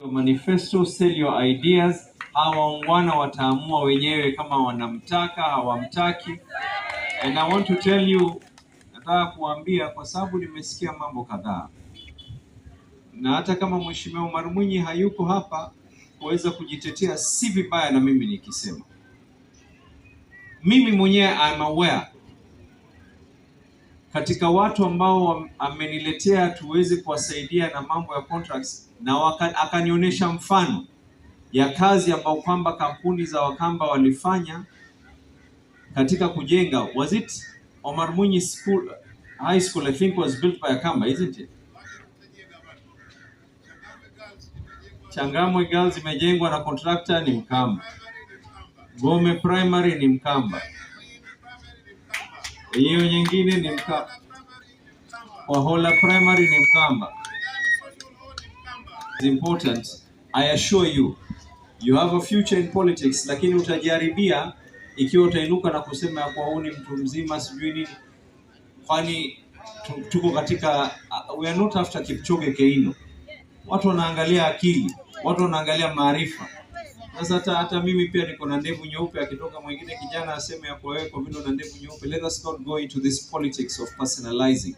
Manifesto, sell your ideas. Hawa waungwana wataamua wenyewe kama wanamtaka hawamtaki. And I want to tell you, nataka kuambia kwa sababu nimesikia mambo kadhaa, na hata kama Mheshimiwa Omar Mwinyi hayuko hapa kuweza kujitetea, si vibaya na mimi nikisema. Mimi mwenyewe I'm aware katika watu ambao ameniletea tuweze kuwasaidia na mambo ya contracts, na akanionyesha mfano ya kazi ambao kwamba kampuni za Wakamba walifanya katika kujenga. Was it Omar Mwinyi School, High School I think was built by a Kamba, isn't it? Changamwe Girls imejengwa na contractor ni Mkamba. Gome Primary ni Mkamba. Hiyo nyingine ni Mkamba. Wahola Primary ni Mkamba. It's important. I assure you, you have a future in politics, lakini utajaribia ikiwa utainuka na kusema kwa huu ni mtu mzima sijui nini. Kwani tuko katika we are not after Kipchoge Keino. Watu wanaangalia akili, watu wanaangalia maarifa. Sasa hata mimi pia niko na ndevu nyeupe, akitoka mwingine kijana aseme kwa wewe kwa vile una ndevu nyeupe. Let us not go into this politics of personalizing.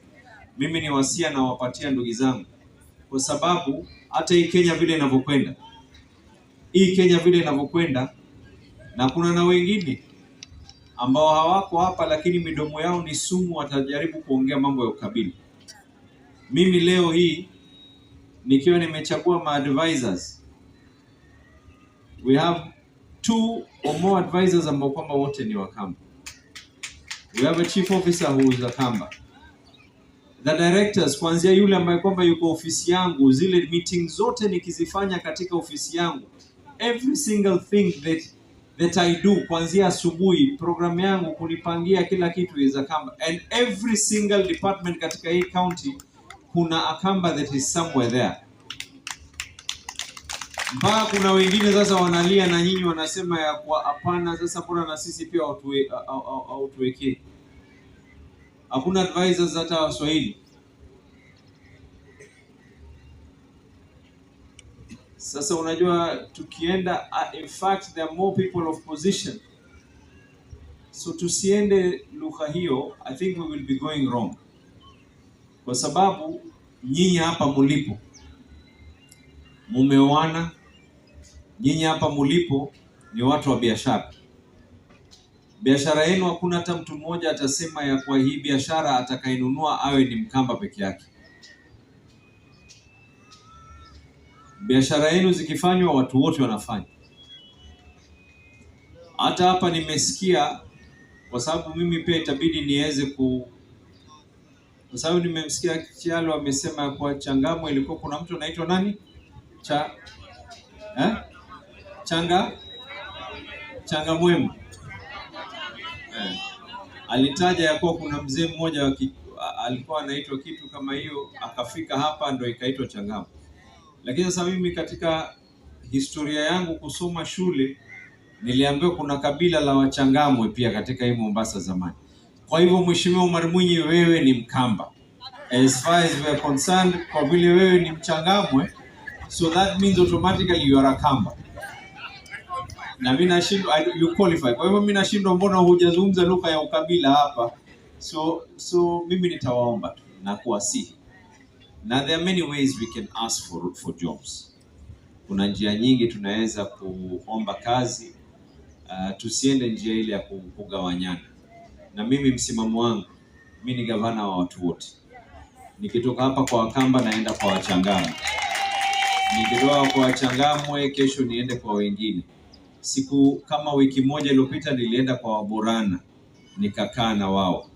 Mimi ni wasia na wapatia ndugu zangu, kwa sababu hata hii Kenya vile inavyokwenda, na kuna na wengine ambao hawako hapa lakini midomo yao ni sumu, watajaribu kuongea mambo ya ukabila. Mimi leo hii nikiwa nimechagua ma-advisors, we have 2 or more advisors ambao kwamba wote ni Wakamba. We have a chief officer who is a Kamba. The directors, kuanzia yule ambaye kwamba yuko ofisi yangu, zile meetings zote nikizifanya katika ofisi yangu, every single thing that I do, kuanzia asubuhi, program yangu kunipangia kila kitu is a Kamba. And every single department katika hii county kuna a Kamba that is somewhere there. Mpaka kuna wengine sasa wanalia na nyinyi wanasema ya kwa hapana, sasa kuna na sisi pia tuwekee. Hakuna advisors hata Waswahili. Sasa unajua tukienda, in fact there are more people of position. So tusiende lugha hiyo, I think we will be going wrong. Kwa sababu nyinyi hapa mulipo mumeoana, nyinyi hapa mulipo ni watu wa biashara. Biashara yenu hakuna hata mtu mmoja atasema ya kwa hii biashara atakayenunua awe ni Mkamba peke yake. Biashara yenu zikifanywa watu wote wanafanya. Hata hapa nimesikia, kwa sababu mimi pia itabidi niweze kwa sababu nimemsikia Kialo amesema kwa Changamwe ilikuwa kuna mtu anaitwa nani? Changamwema. Alitaja ya kuwa kuna mzee mmoja alikuwa anaitwa kitu kama hiyo, akafika hapa ndio ikaitwa Changamwe. Lakini sasa mimi katika historia yangu kusoma shule niliambiwa kuna kabila la Wachangamwe pia katika hii Mombasa zamani. Kwa hivyo Mheshimiwa Omar Mwinyi, wewe ni Mkamba. As far as we are concerned, kwa vile wewe ni Mchangamwe, so that means automatically you are a Kamba. Na mimi nashindwa, you qualify. Kwa hivyo mimi nashindwa, mbona hujazungumza lugha ya ukabila hapa? So mimi nitawaomba na kuwasihi. Na there are many ways we can ask for jobs. Kuna njia nyingi tunaweza kuomba kazi. Tusiende njia ile ya kugawanyana. Na mimi msimamo wangu, mimi ni gavana wa watu wote. Nikitoka hapa kwa Wakamba naenda kwa Wachangamwe. Nikitoka kwa Wachangamwe kesho niende kwa wengine. Siku kama wiki moja iliyopita nilienda kwa Waborana nikakaa na wao.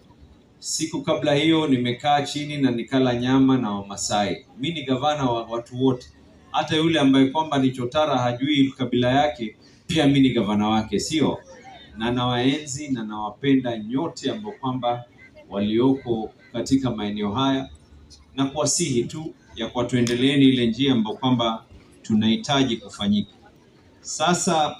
Siku kabla hiyo nimekaa chini na nikala nyama na Wamasai. Mimi ni gavana wa watu wote. Hata yule ambaye kwamba ni chotara hajui kabila yake, pia mimi ni gavana wake, sio? Na nawaenzi na nawapenda nyote ambao kwamba walioko katika maeneo haya, na kuwasihi tu ya kwa tuendeleeni ile njia ambayo kwamba tunahitaji kufanyika. Sasa